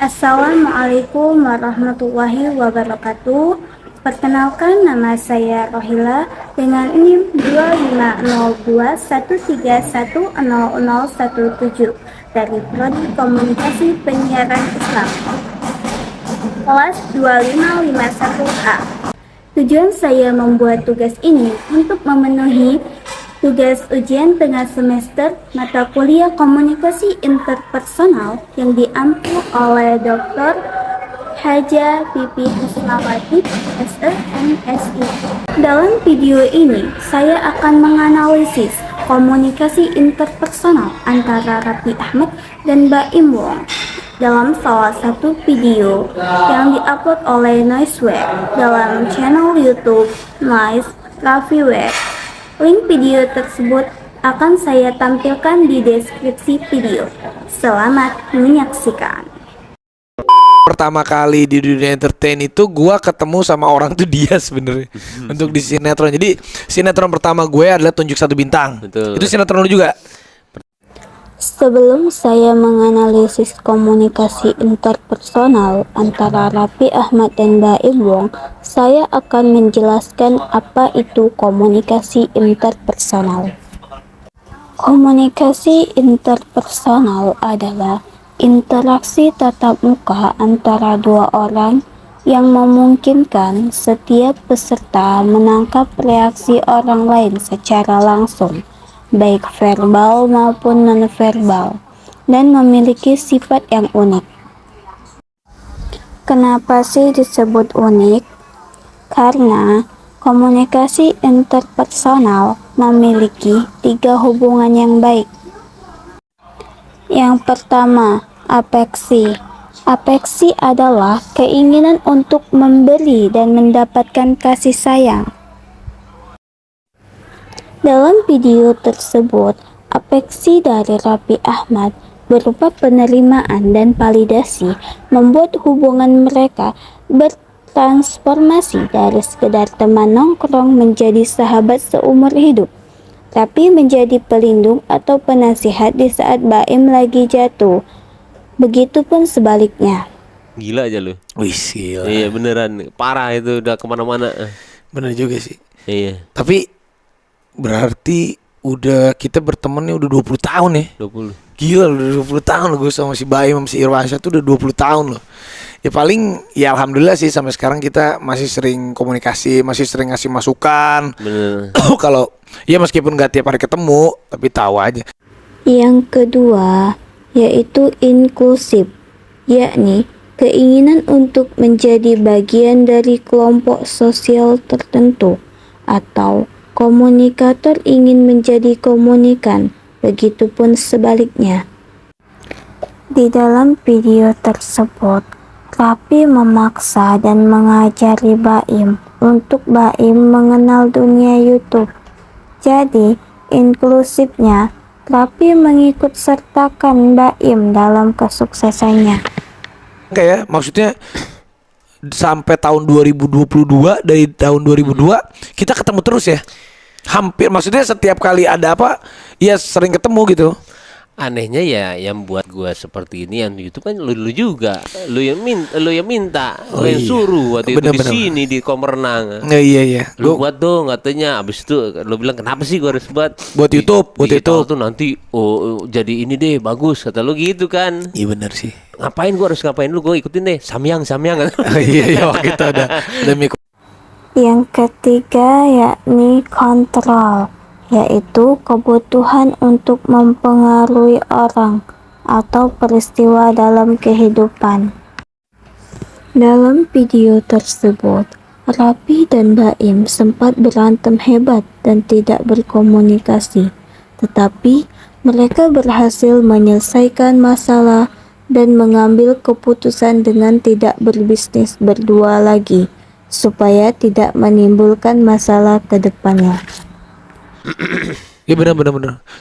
Assalamualaikum warahmatullahi wabarakatuh. Perkenalkan, nama saya Rohila dengan NIM 250213100017 dari Prodi Komunikasi Penyiaran Islam, kelas 2551A. Tujuan saya membuat tugas ini untuk memenuhi tugas ujian tengah semester mata kuliah komunikasi interpersonal yang diambil oleh Dr. Haja Pipi Husnawati, SE, MSI. Dalam video ini, saya akan menganalisis komunikasi interpersonal antara Raffi Ahmad dan Baim Wong dalam salah satu video yang diupload oleh Noiseware dalam channel YouTube Noise Raffi Web. Link video tersebut akan saya tampilkan di deskripsi video. Selamat menyaksikan. Pertama kali di dunia entertain itu gua ketemu sama orang tuh dia sebenarnya untuk di sinetron. Jadi sinetron pertama gue adalah Tunjuk Satu Bintang. Betul. Itu sinetron lu juga? Sebelum saya menganalisis komunikasi interpersonal antara Raffi Ahmad dan Baim Wong, saya akan menjelaskan apa itu komunikasi interpersonal. Komunikasi interpersonal adalah interaksi tatap muka antara dua orang yang memungkinkan setiap peserta menangkap reaksi orang lain secara langsung, baik verbal maupun nonverbal, dan memiliki sifat yang unik. Kenapa sih disebut unik? Karena komunikasi interpersonal memiliki 3 hubungan yang baik. Yang pertama, afeksi. Afeksi adalah keinginan untuk memberi dan mendapatkan kasih sayang. Dalam video tersebut, afeksi dari Raffi Ahmad berupa penerimaan dan validasi membuat hubungan mereka bertransformasi dari sekedar teman nongkrong menjadi sahabat seumur hidup. Raffi menjadi pelindung atau penasihat di saat Baim lagi jatuh. Begitupun sebaliknya. Gila aja lu. Wih, gila. Iya beneran, parah itu, udah kemana-mana. Bener juga sih. Iya. Tapi berarti udah kita bertemannya udah 20 tahun ya. 20. Gila, udah 20 tahun loh gue sama si Baim sama si Irwansyah tuh udah 20 tahun loh. Ya paling ya alhamdulillah sih sampai sekarang kita masih sering komunikasi, masih sering ngasih masukan. Bener. Kalau ya meskipun gak tiap hari ketemu, tapi tahu aja. Yang kedua, yaitu inklusif, yakni keinginan untuk menjadi bagian dari kelompok sosial tertentu, atau komunikator ingin menjadi komunikan, begitupun sebaliknya. Di dalam video tersebut, Raffi memaksa dan mengajari Baim untuk Baim mengenal dunia YouTube. Jadi, inklusifnya, Raffi mengikut sertakan Baim dalam kesuksesannya. Kayak maksudnya sampai tahun 2022, dari tahun 2002 kita ketemu terus ya. Hampir, maksudnya setiap kali ada apa ya sering ketemu gitu. Anehnya ya, yang buat gua seperti ini yang di YouTube kan lu juga, lu yang minta, Oh lu yang iya. suruh waktu itu di Bener-bener. sini di kolam renang. Iya. Lu buat dong katanya, abis itu lu bilang kenapa sih gua harus buat YouTube, buat digital YouTube. tuh nanti jadi ini deh bagus kata lu gitu kan. Iya bener sih. Ngapain gua harus ngapain, lu gua ikutin deh samyang Iya waktu itu ada demi. Yang ketiga yakni kontrol, yaitu kebutuhan untuk mempengaruhi orang atau peristiwa dalam kehidupan. Dalam video tersebut, Raffi dan Baim sempat berantem hebat dan tidak berkomunikasi, tetapi mereka berhasil menyelesaikan masalah dan mengambil keputusan dengan tidak berbisnis berdua lagi, supaya tidak menimbulkan masalah ke depannya. Iya bener.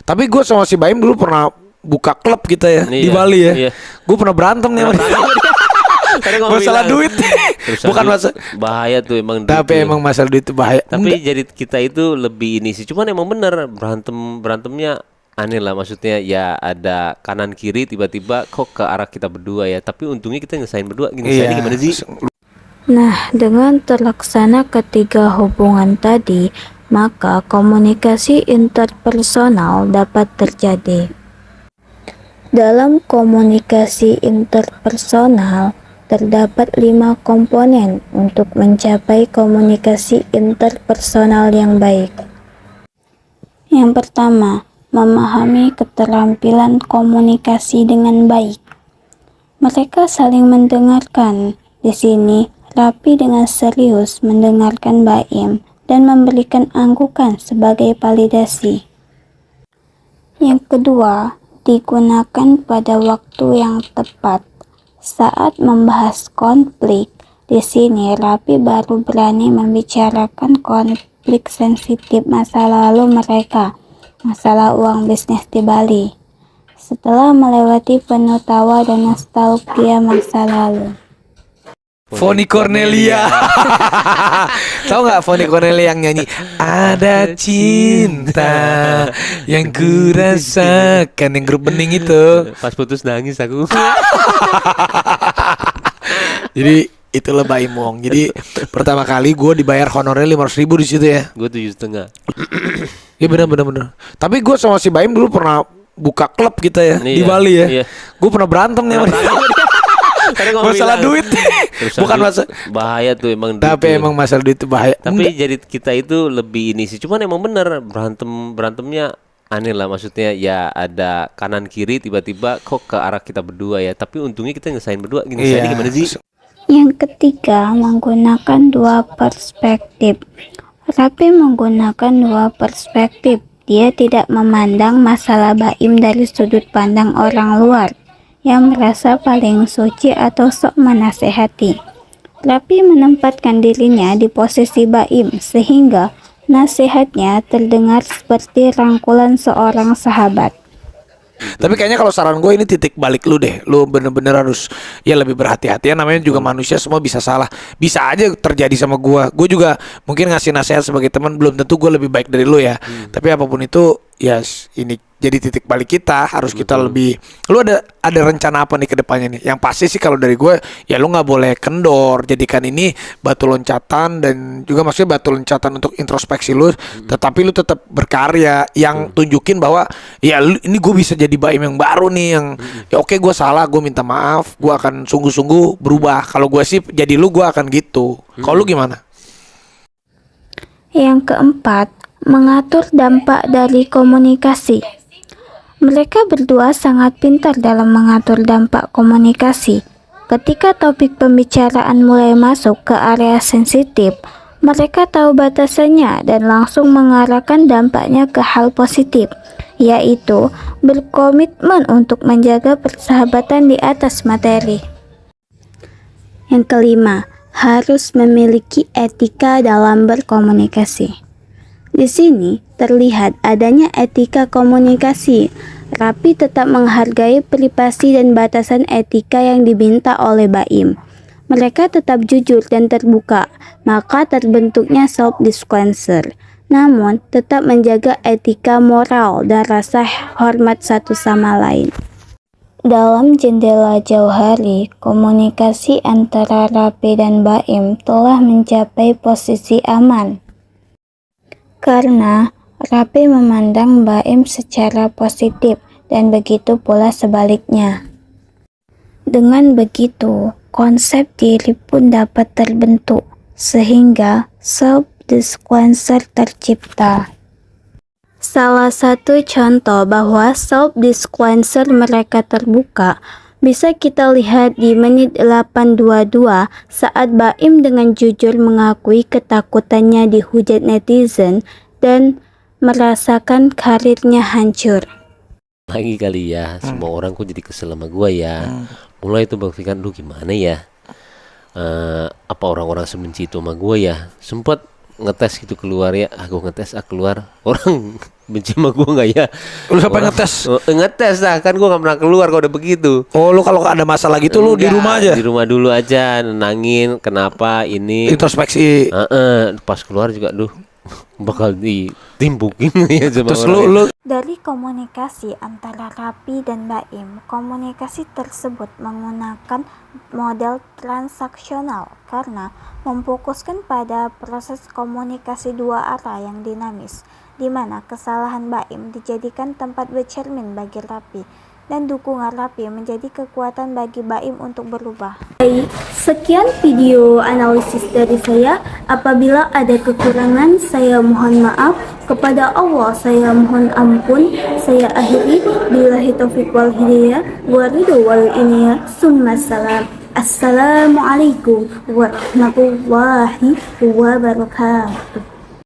Tapi gue sama si Baim dulu pernah buka klub kita ya di Iya, Bali ya. iya. Gue pernah berantem nih sama dia. Tadi ngomong Masalah bilang. duit. Terus Bukan duit, masalah. bahaya tuh emang duit Tapi tuh. emang masalah duit itu bahaya. Tapi Enggak. jadi kita itu lebih ini sih. Cuman emang bener berantemnya aneh lah, maksudnya ya ada kanan kiri tiba-tiba kok ke arah kita berdua ya, tapi untungnya kita nyelesain berdua gini. Saya ini gimana sih? Nah, dengan terlaksana ketiga hubungan tadi, maka komunikasi interpersonal dapat terjadi. Dalam komunikasi interpersonal, terdapat 5 komponen untuk mencapai komunikasi interpersonal yang baik. Yang pertama, memahami keterampilan komunikasi dengan baik. Mereka saling mendengarkan. Di sini, Rapi dengan serius mendengarkan Baim dan memberikan anggukan sebagai validasi. Yang kedua, digunakan pada waktu yang tepat. Saat membahas konflik, di sini Rapi baru berani membicarakan konflik sensitif masa lalu mereka, masalah uang bisnis di Bali, setelah melewati penuh tawa dan nostalgia masa lalu. Foni Cornelia. Tahu nggak Foni Cornelia yang nyanyi Ada Cinta Yang Kurasakan, yang grup bening itu. Pas putus nangis aku. Jadi itulah Baim Wong. Jadi pertama kali gue dibayar honornya 500.000 di situ ya. Gue 7,5. Iya benar. Tapi gue sama si Baim dulu pernah buka klub kita ya di Iya, Bali ya. iya. Gue pernah berantem nih sama dia. Masalah duit. Bukan masalah. Bahaya tuh emang. Tapi emang masalah duit itu bahaya. Tapi jadi kita itu lebih ini sih. Cuman emang bener berantemnya aneh lah, maksudnya ya ada kanan kiri tiba-tiba kok ke arah kita berdua ya. Tapi untungnya kita nyelesain berdua gini. Saya ini gimana sih? Yang ketiga, menggunakan 2 perspektif. Rapi menggunakan 2 perspektif. Dia tidak memandang masalah Baim dari sudut pandang orang luar yang merasa paling suci atau sok menasehati. Rapi menempatkan dirinya di posisi Baim sehingga nasihatnya terdengar seperti rangkulan seorang sahabat. Tapi kayaknya kalau saran gue ini titik balik lu deh. Lu bener-bener harus ya lebih berhati-hati ya. Namanya juga manusia, semua bisa salah. Bisa aja terjadi sama gue. Gue juga mungkin ngasih nasihat sebagai teman, belum tentu gue lebih baik dari lu ya. Tapi apapun itu ya ini jadi titik balik kita. Harus kita lebih. Lu ada rencana apa nih ke depannya nih? Yang pasti sih kalau dari gue ya lu nggak boleh kendor. Jadikan ini batu loncatan, dan juga maksudnya batu loncatan untuk introspeksi lu. Tetapi lu tetap berkarya yang tunjukin bahwa ya ini gue bisa jadi Baim yang baru nih, yang ya oke gue salah, gue minta maaf, gue akan sungguh-sungguh berubah. Kalau gue sih jadi lu, gue akan gitu. Kalau lu gimana? Yang keempat, mengatur dampak dari komunikasi. Mereka berdua sangat pintar dalam mengatur dampak komunikasi. Ketika topik pembicaraan mulai masuk ke area sensitif, mereka tahu batasannya dan langsung mengarahkan dampaknya ke hal positif, yaitu berkomitmen untuk menjaga persahabatan di atas materi. Yang kelima, harus memiliki etika dalam berkomunikasi. Di sini terlihat adanya etika komunikasi. Rapi tetap menghargai privasi dan batasan etika yang diminta oleh Baim. Mereka tetap jujur dan terbuka, maka terbentuknya self-disclosure. Namun, tetap menjaga etika moral dan rasa hormat satu sama lain. Dalam jendela jauh hari, komunikasi antara Rapi dan Baim telah mencapai posisi aman. Karena Rapi memandang Baim secara positif dan begitu pula sebaliknya. Dengan begitu, konsep diri pun dapat terbentuk sehingga self-disclosure tercipta. Salah satu contoh bahwa self-disclosure mereka terbuka bisa kita lihat di menit 8:22 saat Baim dengan jujur mengakui ketakutannya dihujat netizen dan merasakan karirnya hancur. Lagi kali ya, semua orang kok jadi kesel sama gua ya. Mulai itu berpikir, lu gimana ya? Apa orang-orang sebenci itu sama gua ya? Sempat ngetes gitu keluar ya, aku ngetes keluar, orang benci sama gua nggak ya? Lu sampai ngetes? Ngetes lah, kan gua nggak pernah keluar kalau udah begitu. Oh, lu kalau ada masalah gitu lu di rumah aja? Di rumah dulu aja, nenangin kenapa ini. Introspeksi. Pas keluar juga, duh bakal ditimpukin ya sama Terus orang. lu Dari komunikasi antara Rapi dan Baim, komunikasi tersebut menggunakan model transaksional karena memfokuskan pada proses komunikasi dua arah yang dinamis, di mana kesalahan Baim dijadikan tempat bercermin bagi Rapi, dan dukungan Rapi menjadi kekuatan bagi Baim untuk berubah. Baik, sekian video analisis dari saya. Apabila ada kekurangan, saya mohon maaf. Kepada Allah saya mohon ampun. Saya akhiri, billahi taufiq wal hidayah, wa ridho wal inayah, summa salam. Assalamualaikum warahmatullahi wabarakatuh.